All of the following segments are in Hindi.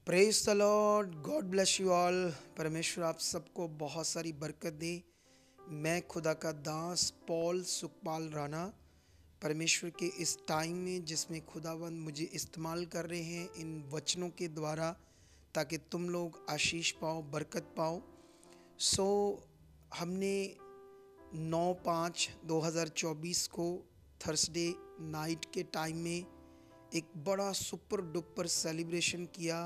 Praise the Lord, God bless you all. परमेश्वर आप सबको बहुत सारी बरकत दे। मैं खुदा का दास पॉल सुखपाल राणा परमेश्वर के इस टाइम में जिसमें खुदावंद मुझे इस्तेमाल कर रहे हैं इन वचनों के द्वारा, ताकि तुम लोग आशीष पाओ, बरकत पाओ। सो हमने 9/5/2024 को थर्सडे नाइट के टाइम में एक बड़ा सुपर डुपर सेलिब्रेशन किया।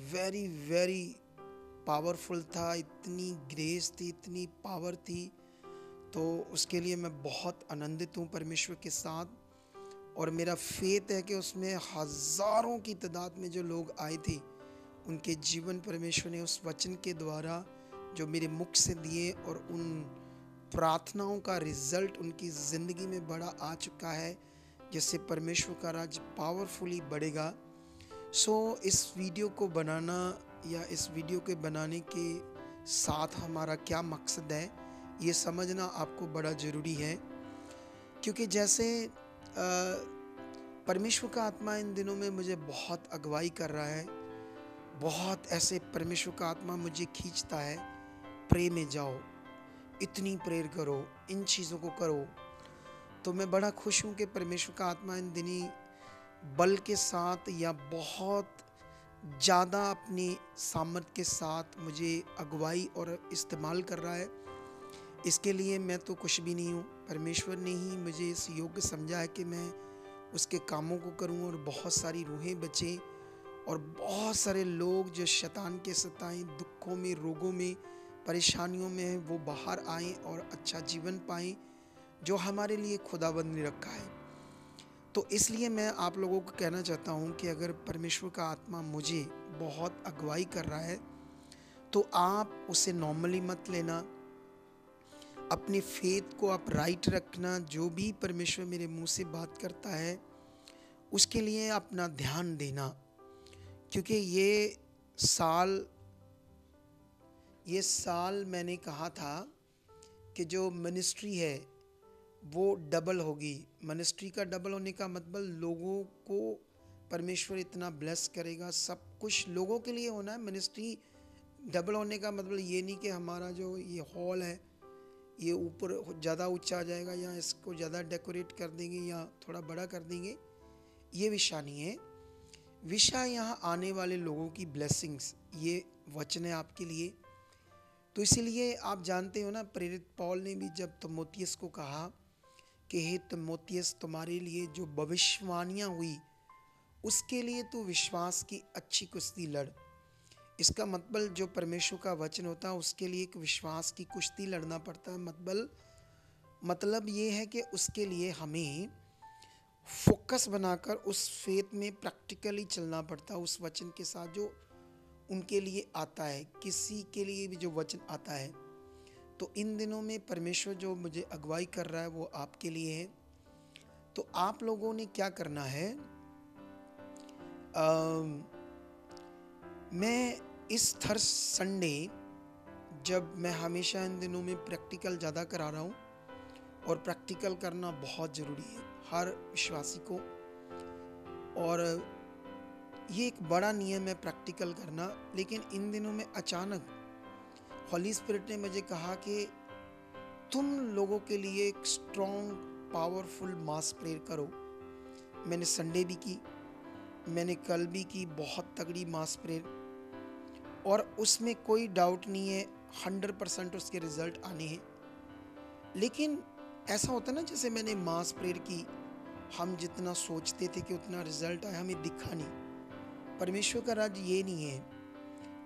वेरी वेरी पावरफुल था, इतनी ग्रेस थी, इतनी पावर थी। तो उसके लिए मैं बहुत आनंदित हूँ परमेश्वर के साथ। और मेरा फेथ है कि उसमें हज़ारों की तादाद में जो लोग आए थे, उनके जीवन परमेश्वर ने उस वचन के द्वारा जो मेरे मुख से दिए, और उन प्रार्थनाओं का रिजल्ट उनकी ज़िंदगी में बड़ा आ चुका है, जिससे परमेश्वर का राज पावरफुली बढ़ेगा। सो इस वीडियो को बनाना या इस वीडियो के बनाने के साथ हमारा क्या मकसद है, ये समझना आपको बड़ा ज़रूरी है। क्योंकि जैसे परमेश्वर का आत्मा इन दिनों में मुझे बहुत अगुवाई कर रहा है, बहुत ऐसे परमेश्वर का आत्मा मुझे खींचता है, प्रे में जाओ, इतनी प्रेयर करो, इन चीज़ों को करो। तो मैं बड़ा खुश हूँ कि परमेश्वर का आत्मा इन दिनी बल के साथ या बहुत ज़्यादा अपनी सामर्थ के साथ मुझे अगुवाई और इस्तेमाल कर रहा है। इसके लिए मैं तो कुछ भी नहीं हूँ, परमेश्वर ने ही मुझे इस योग्य समझा है कि मैं उसके कामों को करूँ और बहुत सारी रूहें बचें, और बहुत सारे लोग जो शैतान के सताएं, दुखों में, रोगों में, परेशानियों में हैं, वो बाहर आएँ और अच्छा जीवन पाएँ जो हमारे लिए खुदाबंद ने रखा है। तो इसलिए मैं आप लोगों को कहना चाहता हूँ कि अगर परमेश्वर का आत्मा मुझे बहुत अगुवाई कर रहा है, तो आप उसे नॉर्मली मत लेना। अपने फेथ को आप राइट रखना। जो भी परमेश्वर मेरे मुंह से बात करता है, उसके लिए अपना ध्यान देना। क्योंकि ये साल मैंने कहा था कि जो मिनिस्ट्री है वो डबल होगी। मिनिस्ट्री का डबल होने का मतलब लोगों को परमेश्वर इतना ब्लेस करेगा, सब कुछ लोगों के लिए होना है। मिनिस्ट्री डबल होने का मतलब ये नहीं कि हमारा जो ये हॉल है ये ऊपर ज़्यादा ऊंचा आ जाएगा, या इसको ज़्यादा डेकोरेट कर देंगे या थोड़ा बड़ा कर देंगे। ये विषय नहीं है। विषय यहाँ आने वाले लोगों की ब्लेसिंग्स, ये वचन है आपके लिए। तो इसीलिए आप जानते हो ना, प्रेरित पौल ने भी जब तिमोथियस को कहा कि हे तिमोथियस, तुम्हारे लिए जो भविष्यवाणियाँ हुई उसके लिए तो विश्वास की अच्छी कुश्ती लड़। इसका मतलब जो परमेश्वर का वचन होता है उसके लिए एक विश्वास की कुश्ती लड़ना पड़ता है। मतलब ये है कि उसके लिए हमें फोकस बनाकर उस फेथ में प्रैक्टिकली चलना पड़ता है, उस वचन के साथ जो उनके लिए आता है। किसी के लिए भी जो वचन आता है, तो इन दिनों में परमेश्वर जो मुझे अगुवाई कर रहा है वो आपके लिए है। तो आप लोगों ने क्या करना है, मैं इस थर्स संडे, जब मैं हमेशा इन दिनों में प्रैक्टिकल ज़्यादा करा रहा हूँ, और प्रैक्टिकल करना बहुत ज़रूरी है हर विश्वासी को। और ये एक बड़ा नियम है प्रैक्टिकल करना। लेकिन इन दिनों में अचानक हॉली स्पिरिट ने मुझे कहा कि तुम लोगों के लिए एक स्ट्रॉन्ग पावरफुल मास प्रेयर करो। मैंने संडे भी की, मैंने कल भी की, बहुत तगड़ी मास प्रेयर, और उसमें कोई डाउट नहीं है 100% उसके रिजल्ट आने हैं। लेकिन ऐसा होता है ना, जैसे मैंने मास प्रेयर की, हम जितना सोचते थे कि उतना रिजल्ट आया, हमें दिखा नहीं। परमेश्वर का राज्य ये नहीं है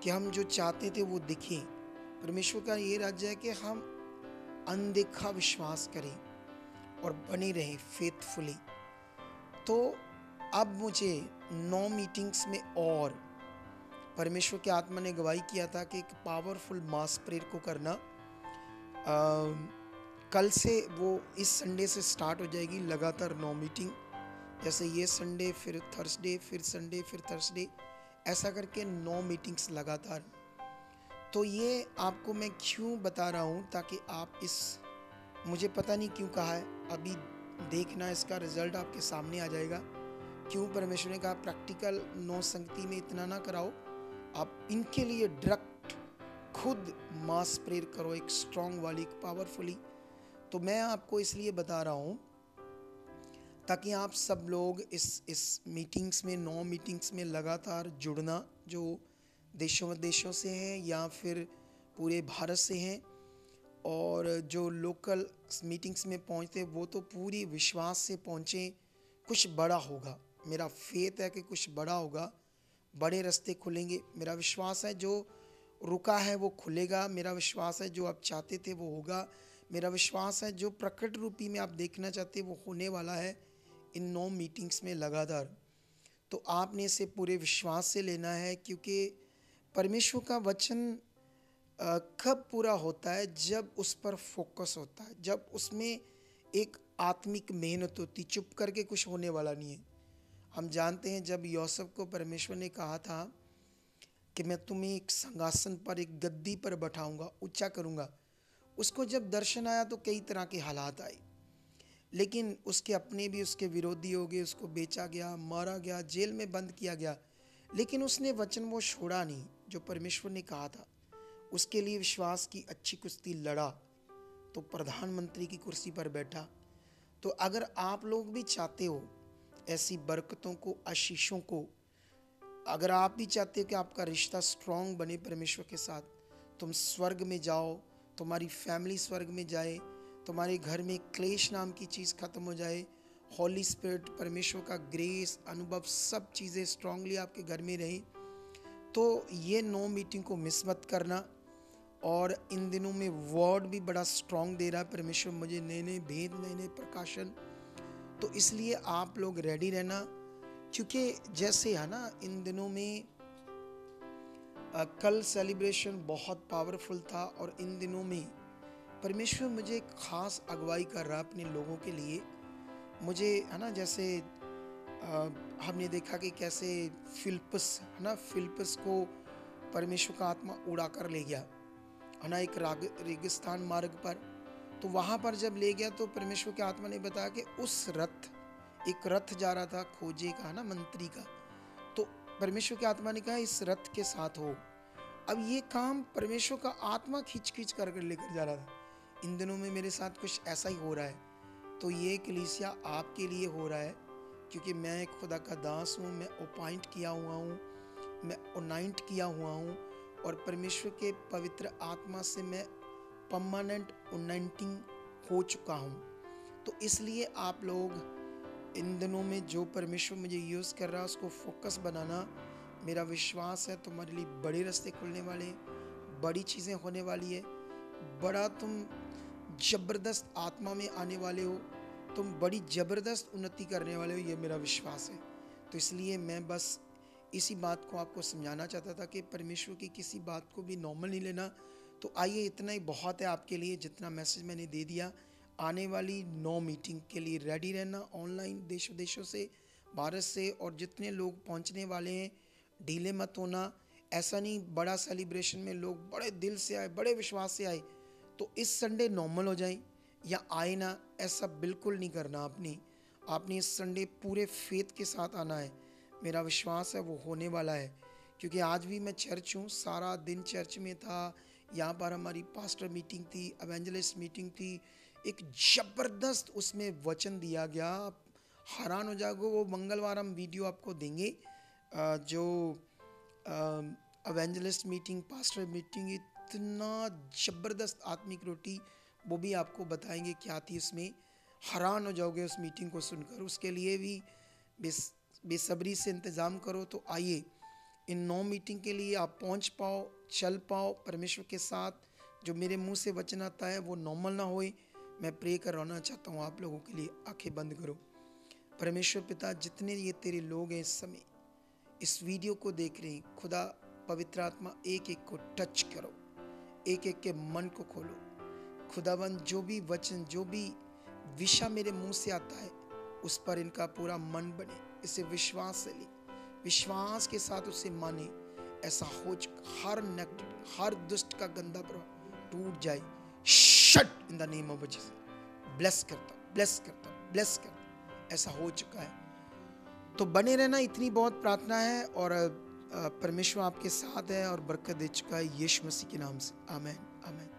कि हम जो चाहते थे वो दिखे। परमेश्वर का ये राज्य है कि हम अनदेखा विश्वास करें और बने रहें फेथफुली। तो अब मुझे 9 मीटिंग्स में, और परमेश्वर के आत्मा ने गवाही किया था कि एक पावरफुल मास प्रेयर को करना। कल से वो इस संडे से स्टार्ट हो जाएगी, लगातार 9 मीटिंग। जैसे ये संडे, फिर थर्सडे, फिर संडे, फिर थर्सडे, ऐसा करके 9 मीटिंग्स लगातार। तो ये आपको मैं क्यों बता रहा हूँ, ताकि आप मुझे पता नहीं क्यों कहा है, अभी देखना, इसका रिजल्ट आपके सामने आ जाएगा। क्यों परमेश्वर ने कहा प्रैक्टिकल नौ संगति में इतना ना कराओ, आप इनके लिए डायरेक्ट खुद मास प्रेयर करो, एक स्ट्रांग वाली, एक पावरफुली। तो मैं आपको इसलिए बता रहा हूँ ताकि आप सब लोग इस मीटिंग्स में, 9 मीटिंग्स में लगातार जुड़ना, जो देशों विदेशों से हैं या फिर पूरे भारत से हैं, और जो लोकल मीटिंग्स में पहुंचते वो तो पूरी विश्वास से पहुंचें, कुछ बड़ा होगा। मेरा फेथ है कि कुछ बड़ा होगा, बड़े रास्ते खुलेंगे। मेरा विश्वास है जो रुका है वो खुलेगा। मेरा विश्वास है जो आप चाहते थे वो होगा। मेरा विश्वास है जो प्रकट रूपी में आप देखना चाहते वो होने वाला है इन 9 मीटिंग्स में लगातार। तो आपने इसे पूरे विश्वास से लेना है, क्योंकि परमेश्वर का वचन कब पूरा होता है? जब उस पर फोकस होता है, जब उसमें एक आत्मिक मेहनत होती। चुप करके कुछ होने वाला नहीं है। हम जानते हैं जब यूसुफ को परमेश्वर ने कहा था कि मैं तुम्हें एक सिंहासन पर, एक गद्दी पर बैठाऊंगा, ऊंचा करूंगा, उसको जब दर्शन आया तो कई तरह के हालात आए, लेकिन उसके अपने भी उसके विरोधी हो गए, उसको बेचा गया, मारा गया, जेल में बंद किया गया, लेकिन उसने वचन वो छोड़ा नहीं जो परमेश्वर ने कहा था। उसके लिए विश्वास की अच्छी कुश्ती लड़ा तो प्रधानमंत्री की कुर्सी पर बैठा। तो अगर आप लोग भी चाहते हो ऐसी बरकतों को, आशीषों को, अगर आप भी चाहते हो कि आपका रिश्ता स्ट्रांग बने परमेश्वर के साथ, तुम स्वर्ग में जाओ, तुम्हारी फैमिली स्वर्ग में जाए, तुम्हारे घर में क्लेश नाम की चीज़ खत्म हो जाए, हॉली स्पिरिट, परमेश्वर का ग्रेस, अनुभव, सब चीज़ें स्ट्रांगली आपके घर में रहे, तो ये 9 मीटिंग को मिस मत करना। और इन दिनों में वर्ड भी बड़ा स्ट्रांग दे रहा है परमेश्वर मुझे, नए नए भेद, नए नए प्रकाशन। तो इसलिए आप लोग रेडी रहना, क्योंकि जैसे है ना, इन दिनों में कल सेलिब्रेशन बहुत पावरफुल था, और इन दिनों में परमेश्वर मुझे एक खास अगुवाई कर रहा है अपने लोगों के लिए। मुझे है ना, जैसे हमने देखा कि कैसे फिलिप्पस है ना, फिलिप्पस को परमेश्वर का आत्मा उड़ा कर ले गया है ना, एक रेगिस्तान मार्ग पर। तो वहाँ पर जब ले गया तो परमेश्वर के आत्मा ने बताया कि उस रथ, एक रथ जा रहा था खोजे का, है ना, मंत्री का। तो परमेश्वर के आत्मा ने कहा इस रथ के साथ हो। अब ये काम परमेश्वर का आत्मा खींच खींच कर लेकर जा रहा था। इन दिनों में मेरे साथ कुछ ऐसा ही हो रहा है। तो ये कलीसिया आपके लिए हो रहा है, क्योंकि मैं एक खुदा का दास हूँ, मैं अपॉइंट किया हुआ हूँ, मैं अनाइंट किया हुआ हूँ, और परमेश्वर के पवित्र आत्मा से मैं परमानेंट अनाइंटिंग हो चुका हूँ। तो इसलिए आप लोग इन दिनों में जो परमेश्वर मुझे यूज़ कर रहा है उसको फोकस बनाना। मेरा विश्वास है तुम्हारे लिए बड़े रास्ते खुलने वाले हैं, बड़ी चीज़ें होने वाली है, बड़ा तुम ज़बरदस्त आत्मा में आने वाले हो, तुम बड़ी ज़बरदस्त उन्नति करने वाले हो, ये मेरा विश्वास है। तो इसलिए मैं बस इसी बात को आपको समझाना चाहता था कि परमेश्वर की किसी बात को भी नॉर्मल नहीं लेना। तो आइए, इतना ही बहुत है आपके लिए, जितना मैसेज मैंने दे दिया। आने वाली 9 मीटिंग के लिए रेडी रहना, ऑनलाइन देश विदेशों से, भारत से, और जितने लोग पहुंचने वाले हैं ढीले मत होना। ऐसा नहीं बड़ा सेलिब्रेशन में लोग बड़े दिल से आए, बड़े विश्वास से आए तो इस संडे नॉर्मल हो जाए या आए ना, ऐसा बिल्कुल नहीं करना। आपने इस संडे पूरे फेथ के साथ आना है। मेरा विश्वास है वो होने वाला है, क्योंकि आज भी मैं चर्च हूँ, सारा दिन चर्च में था। यहाँ पर हमारी पास्टर मीटिंग थी, एवेंजलिस्ट मीटिंग थी, एक ज़बरदस्त उसमें वचन दिया गया, आप हैरान हो जाओगे। वो मंगलवार हम वीडियो आपको देंगे, जो एवेंजलिस्ट मीटिंग, पास्टर मीटिंग, इतना ज़बरदस्त आत्मिक रोटी, वो भी आपको बताएंगे क्या थी उसमें। हैरान हो जाओगे उस मीटिंग को सुनकर। उसके लिए भी बेसब्री से इंतज़ाम करो। तो आइए, इन 9 मीटिंग के लिए आप पहुंच पाओ, चल पाओ परमेश्वर के साथ। जो मेरे मुंह से वचन आता है वो नॉर्मल ना होए। मैं प्रे करवाना चाहता हूँ आप लोगों के लिए। आंखें बंद करो। परमेश्वर पिता, जितने ये तेरे लोग हैं इस समय इस वीडियो को देख रहे हैं, खुदा पवित्र आत्मा एक एक को टच करो, एक एक के मन को खोलो। खुदाबंद, जो भी वचन, जो भी विषय मेरे मुंह से आता है उस पर इनका पूरा मन बने, इसे विश्वास से ले, विश्वास के साथ उसे माने। ऐसा हो हर नेगेटिव, हर दुष्ट का गंदा प्रभाव टूट जाए। Shut in the name of Jesus. Bless करता, ब्लेस करता, ब्लेस करता। ऐसा हो चुका है। तो बने रहना, इतनी बहुत प्रार्थना है। और परमेश्वर आपके साथ है और बरकत दे चुका है यीशु मसीह के नाम से। आमीन, आमीन।